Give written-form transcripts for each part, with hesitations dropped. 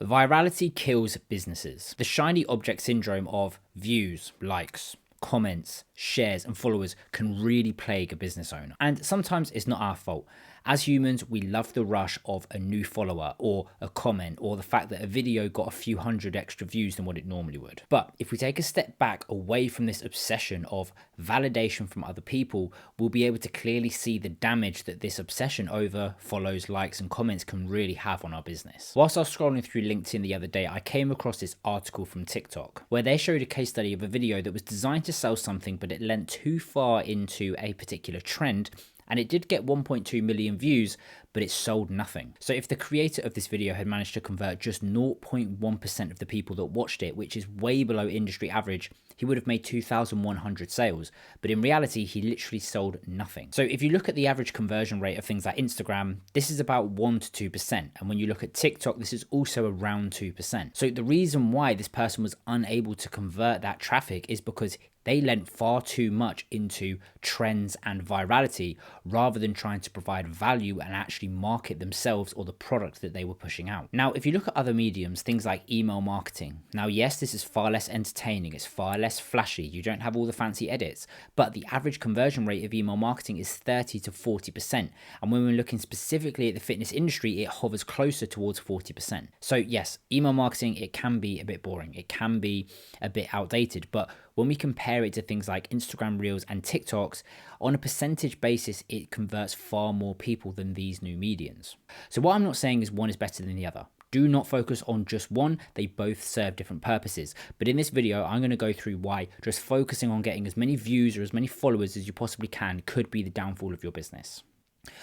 Virality kills businesses. The shiny object syndrome of views, likes, comments, shares, and followers can really plague a business owner. And sometimes it's not our fault. As humans, we love the rush of a new follower or a comment or the fact that a video got a few hundred extra views than what it normally would. But if we take a step back away from this obsession of validation from other people, we'll be able to clearly see the damage that this obsession over follows, likes, and comments can really have on our business. Whilst I was scrolling through LinkedIn the other day, I came across this article from TikTok where they showed a case study of a video that was designed to sell something, but it leant too far into a particular trend. And it did get 1.2 million views, but it sold nothing. So if the creator of this video had managed to convert just 0.1% of the people that watched it, which is way below industry average, he would have made 2,100 sales. But in reality, he literally sold nothing. So if you look at the average conversion rate of things like Instagram, this is about 1 to 2%. And when you look at TikTok, this is also around 2%. So the reason why this person was unable to convert that traffic is because they lent far too much into trends and virality rather than trying to provide value and actually market themselves or the product that they were pushing out. Now, if you look at other mediums, things like email marketing. Now, yes, this is far less entertaining. It's far less flashy. You don't have all the fancy edits, but the average conversion rate of email marketing is 30 to 40%. And when we're looking specifically at the fitness industry, it hovers closer towards 40%. So yes, email marketing, it can be a bit boring. It can be a bit outdated, but when we compare it to things like Instagram Reels and TikToks, on a percentage basis, it converts far more people than these new mediums. So what I'm not saying is one is better than the other. Do not focus on just one, they both serve different purposes. But in this video, I'm going to go through why just focusing on getting as many views or as many followers as you possibly can could be the downfall of your business.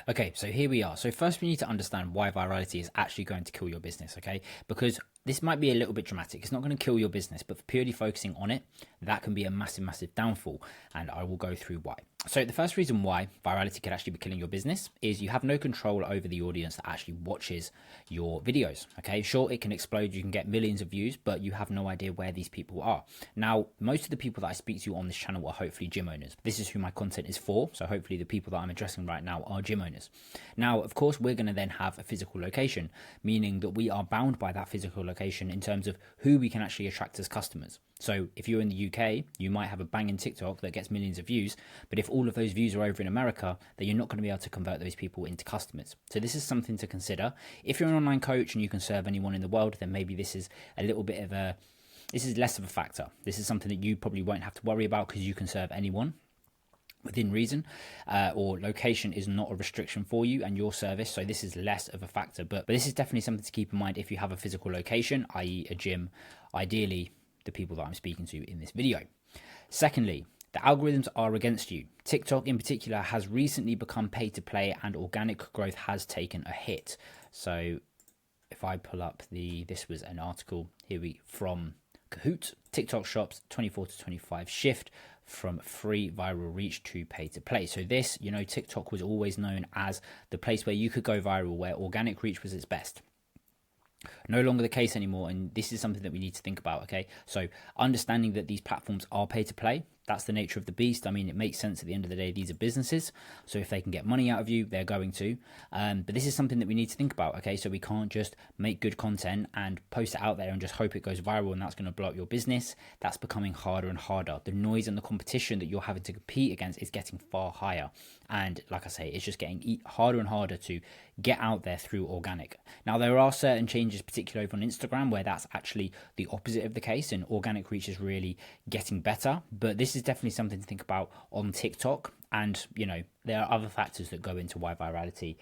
Okay, so here we are. So first we need to understand why virality is actually going to kill your business, okay? Because this might be a little bit dramatic. It's not going to kill your business, but purely focusing on it, that can be a massive, massive downfall. And I will go through why. So the first reason why virality could actually be killing your business is you have no control over the audience that actually watches your videos, okay? Sure, it can explode. You can get millions of views, but you have no idea where these people are. Now, most of the people that I speak to on this channel are hopefully gym owners. This is who my content is for. So hopefully the people that I'm addressing right now are gym owners. Now, of course, we're going to then have a physical location, meaning that we are bound by that physical location in terms of who we can actually attract as customers. So if you're in the UK, you might have a banging TikTok that gets millions of views, but if all of those views are over in America, then you're not going to be able to convert those people into customers. So this is something to consider. If you're an online coach and you can serve anyone in the world, then maybe this is a little bit of this is less of a factor. This is something that you probably won't have to worry about because you can serve anyone within reason, or location is not a restriction for you and your service, so this is less of a factor, but this is definitely something to keep in mind if you have a physical location, i.e. a gym, ideally the people that I'm speaking to in this video. Secondly, the algorithms are against you. TikTok in particular has recently become pay to play and organic growth has taken a hit. So if I pull up this was an article from Kahoot, TikTok shops 24 to 25 shift from free viral reach to pay to play. So this, TikTok was always known as the place where you could go viral, where organic reach was its best. No longer the case anymore, and this is something that we need to think about, okay? So understanding that these platforms are pay to play, that's the nature of the beast. I mean, it makes sense at the end of the day. These are businesses, so if they can get money out of you, they're going to. But this is something that we need to think about, okay? So we can't just make good content and post it out there and just hope it goes viral and that's going to blow up your business. That's becoming harder and harder. The noise and the competition that you're having to compete against is getting far higher. And like I say, it's just getting harder and harder to get out there through organic. Now, there are certain changes, particularly over on Instagram, where that's actually the opposite of the case and organic reach is really getting better. But this is definitely something to think about on TikTok. And, there are other factors that go into why virality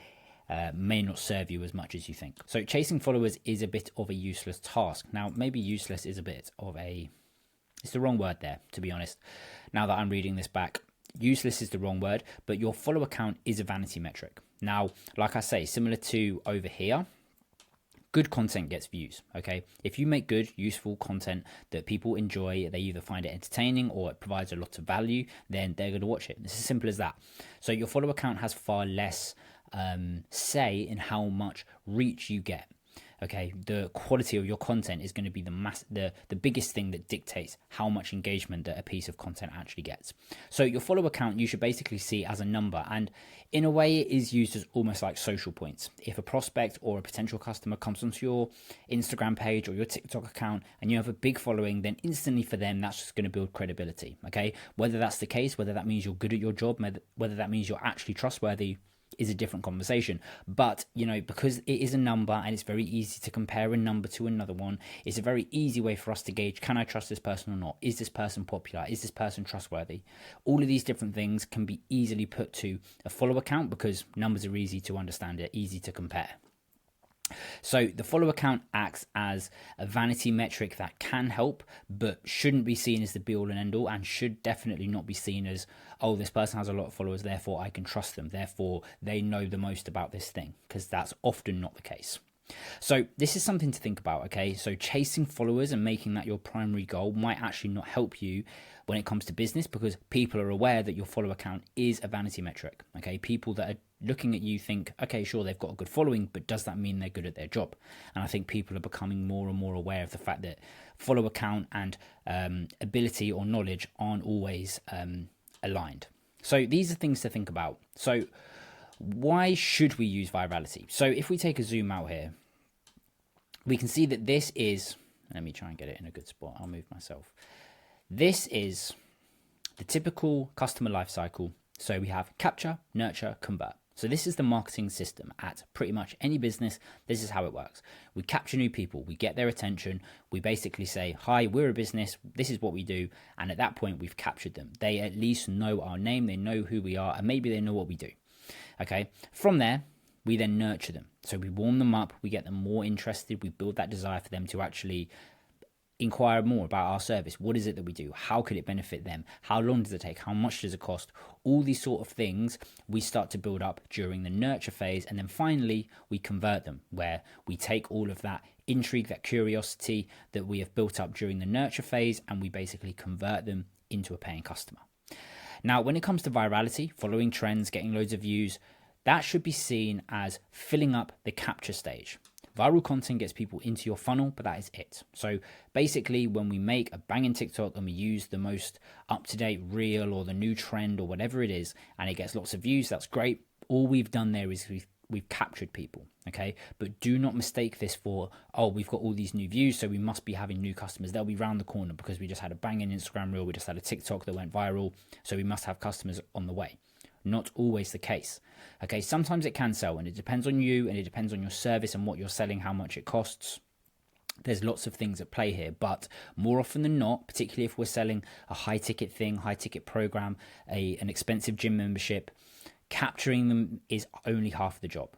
may not serve you as much as you think. So chasing followers is a bit of a useless task. Now, maybe useless is a bit of it's the wrong word there, to be honest. Now that I'm reading this back, useless is the wrong word, but your follower count is a vanity metric. Now, like I say, similar to over here, good content gets views, okay? If you make good, useful content that people enjoy, they either find it entertaining or it provides a lot of value, then they're going to watch it. It's as simple as that. So your follower count has far less say in how much reach you get. Okay, the quality of your content is going to be the biggest thing that dictates how much engagement that a piece of content actually gets. So your follower count you should basically see as a number, and in a way it is used as almost like social points. If a prospect or a potential customer comes onto your Instagram page or your TikTok account and you have a big following, then instantly for them that's just going to build credibility. Okay, whether that's the case, whether that means you're good at your job, whether that means you're actually trustworthy, is a different conversation. But because it is a number and it's very easy to compare a number to another one, it's a very easy way for us to gauge, can I trust this person or not? Is this person popular? Is this person trustworthy? All of these different things can be easily put to a follower count because numbers are easy to understand, they're easy to compare. So the follower count acts as a vanity metric that can help, but shouldn't be seen as the be all and end all, and should definitely not be seen as, oh, this person has a lot of followers, therefore I can trust them, therefore they know the most about this thing, because that's often not the case. So this is something to think about, okay? So chasing followers and making that your primary goal might actually not help you when it comes to business, because people are aware that your follower count is a vanity metric, okay? People that are looking at you think, okay, sure, they've got a good following, but does that mean they're good at their job? And I think people are becoming more and more aware of the fact that follower count and ability or knowledge aren't always aligned. So these are things to think about. So why should we use virality? So if we take a zoom out here, we can see that this is, let me try and get it in a good spot, I'll move myself. This is the typical customer life cycle. So we have capture, nurture, convert. So this is the marketing system at pretty much any business. This is how it works. We capture new people, we get their attention, we basically say, hi, we're a business, this is what we do, and at that point we've captured them. They at least know our name, they know who we are, and maybe they know what we do. Okay, from there, we then nurture them. So we warm them up, we get them more interested, we build that desire for them to actually inquire more about our service. What is it that we do? How could it benefit them? How long does it take? How much does it cost? All these sort of things we start to build up during the nurture phase, and then finally we convert them, where we take all of that intrigue, that curiosity that we have built up during the nurture phase, and we basically convert them into a paying customer. Now, when it comes to virality, following trends, getting loads of views, that should be seen as filling up the capture stage. Viral content gets people into your funnel, but that is it. So basically, when we make a banging TikTok and we use the most up-to-date reel or the new trend or whatever it is, and it gets lots of views, that's great. All we've done there is we've captured people, okay? But do not mistake this for, oh, we've got all these new views, so we must be having new customers. They'll be round the corner because we just had a banging Instagram reel, we just had a TikTok that went viral, so we must have customers on the way. Not always the case. Okay, sometimes it can sell, and it depends on you, and it depends on your service and what you're selling, how much it costs. There's lots of things at play here, but more often than not, particularly if we're selling a high ticket thing, high ticket program, an expensive gym membership, capturing them is only half the job.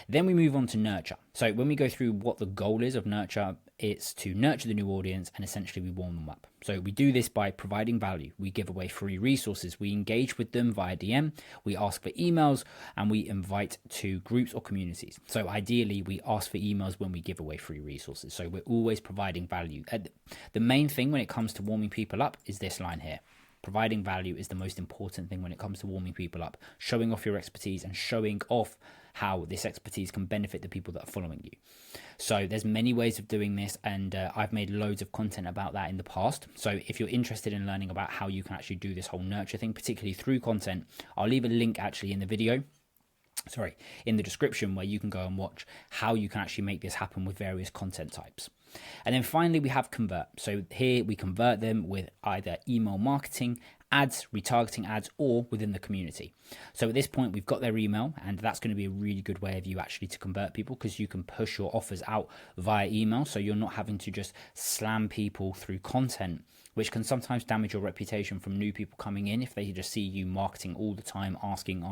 Then we move on to nurture. So when we go through what the goal is of nurture, it's to nurture the new audience, and essentially we warm them up. So we do this by providing value. We give away free resources. We engage with them via DM. We ask for emails, and we invite to groups or communities. So ideally, we ask for emails when we give away free resources. So we're always providing value. The main thing when it comes to warming people up is this line here. Providing value is the most important thing when it comes to warming people up, showing off your expertise and showing off how this expertise can benefit the people that are following you. So there's many ways of doing this, and I've made loads of content about that in the past. So if you're interested in learning about how you can actually do this whole nurture thing, particularly through content, I'll leave a link actually in the video. In the description, where you can go and watch how you can actually make this happen with various content types. And then finally, we have convert. So here we convert them with either email marketing, ads, retargeting ads, or within the community. So at this point, we've got their email, and that's going to be a really good way of you actually to convert people, because you can push your offers out via email. So you're not having to just slam people through content, which can sometimes damage your reputation from new people coming in. If they just see you marketing all the time, asking,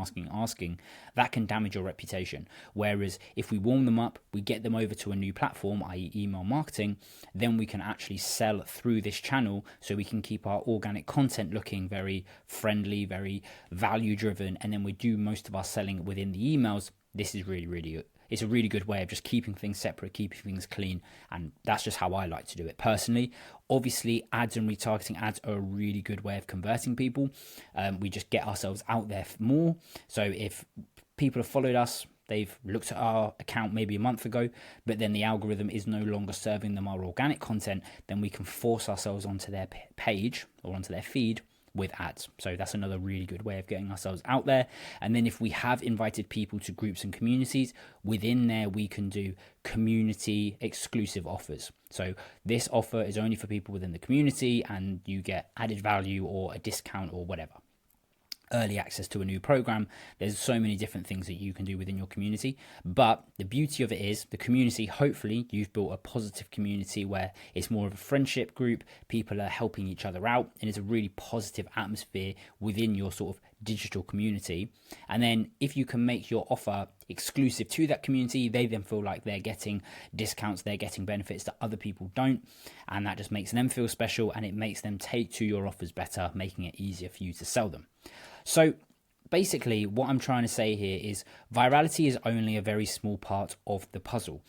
that can damage your reputation. Whereas if we warm them up, we get them over to a new platform, i.e. email marketing, then we can actually sell through this channel, so we can keep our organic content looking very friendly, very value driven, and then we do most of our selling within the emails. This is really it's a really good way of just keeping things separate, keeping things clean, and that's just how I like to do it personally. Obviously, ads and retargeting ads are a really good way of converting people. We just get ourselves out there more. So if people have followed us they've looked at our account maybe a month ago, but then the algorithm is no longer serving them our organic content, then we can force ourselves onto their page or onto their feed with ads. So that's another really good way of getting ourselves out there. And then if we have invited people to groups and communities, within there we can do community exclusive offers. So this offer is only for people within the community, and you get added value or a discount or whatever. Early access to a new program. There's so many different things that you can do within your community, but the beauty of it is the community, hopefully you've built a positive community where it's more of a friendship group, people are helping each other out, and it's a really positive atmosphere within your sort of digital community. And then if you can make your offer exclusive to that community, they then feel like they're getting discounts, they're getting benefits that other people don't, and that just makes them feel special, and it makes them take to your offers better, making it easier for you to sell them. So basically what I'm trying to say here is virality is only a very small part of the puzzle.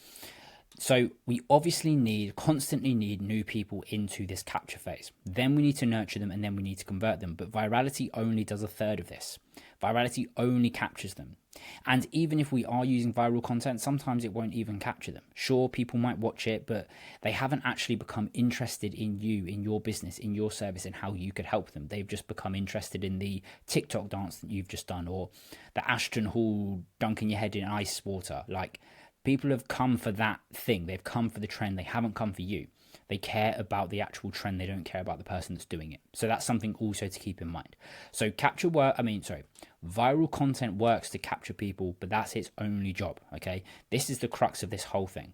So we obviously constantly need new people into this capture phase. Then we need to nurture them, and then we need to convert them. But virality only does a third of this. Virality only captures them. And even if we are using viral content, sometimes it won't even capture them. Sure, people might watch it, but they haven't actually become interested in you, in your business, in your service, and how you could help them. They've just become interested in the TikTok dance that you've just done, or the Ashton Hall dunking your head in ice water. Like, people have come for that thing. They've come for the trend. They haven't come for you. They care about the actual trend. They don't care about the person that's doing it. So that's something also to keep in mind. So viral content works to capture people, but that's its only job, okay? This is the crux of this whole thing.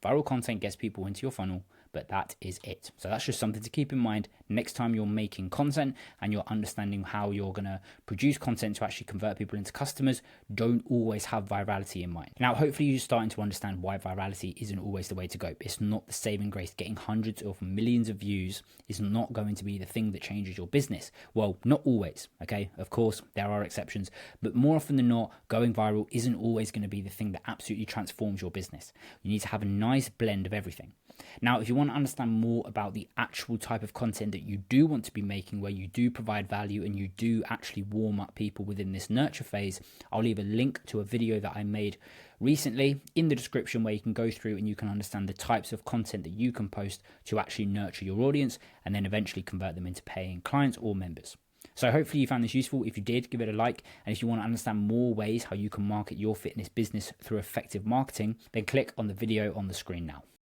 Viral content gets people into your funnel, but that is it. So that's just something to keep in mind next time you're making content and you're understanding how you're going to produce content to actually convert people into customers. Don't always have virality in mind. Now, hopefully you're starting to understand why virality isn't always the way to go. It's not the saving grace. Getting hundreds of millions of views is not going to be the thing that changes your business. Well, not always, okay? Of course, there are exceptions, but more often than not, going viral isn't always going to be the thing that absolutely transforms your business. You need to have a nice blend of everything. Now, if you want to understand more about the actual type of content that you do want to be making, where you do provide value and you do actually warm up people within this nurture phase, I'll leave a link to a video that I made recently in the description where you can go through and you can understand the types of content that you can post to actually nurture your audience and then eventually convert them into paying clients or members. So hopefully you found this useful. If you did, give it a like. And if you want to understand more ways how you can market your fitness business through effective marketing, then click on the video on the screen now.